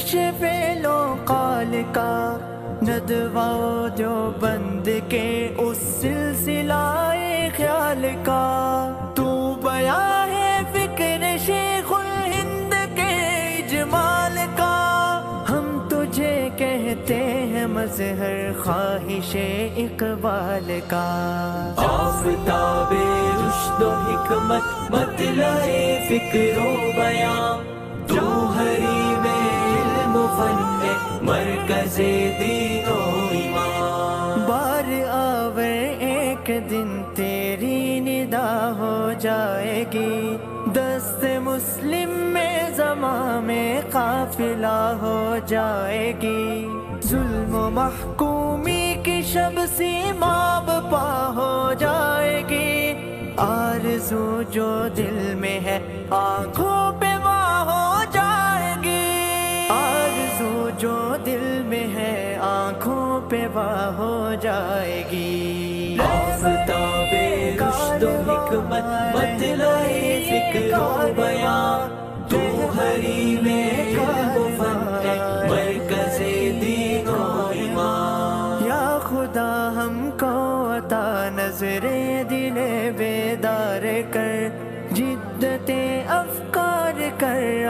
نقش فعل و قال کا، ندوہ و دیوبند کے اس سلسلہ خیال کا، تو بیاں ہے فکر شیخ الہند کے اجمال کا، ہم تجھے کہتے ہیں مظہر خواہش اقبال کا۔ آفتاب رشد و حکمت مطلع فکر و بیاں، جوہری میں علم و فن ہے مرکز دین و ایمان۔ بار آور ایک دن تیری ندا ہو جائے گی، دست مسلم میں زماں میں قافلہ ہو جائے گی، ظلم و محکومی کی شب سیماب پا ہو جائے گی، آرزو جو دل میں ہے آنکھوں پہ واہ ہو جائے گی، آرزو جو دل میں ہے آنکھوں پہ واہ ہو جائے گی۔ آفتاب رشد و حکمت مطلع فکر و بیاں، جوہری میں علم و فن ہے مرکز دین و ایمان۔ یا خدا ہم کو عطا نظر دل بیدار کر، جدت افکار کر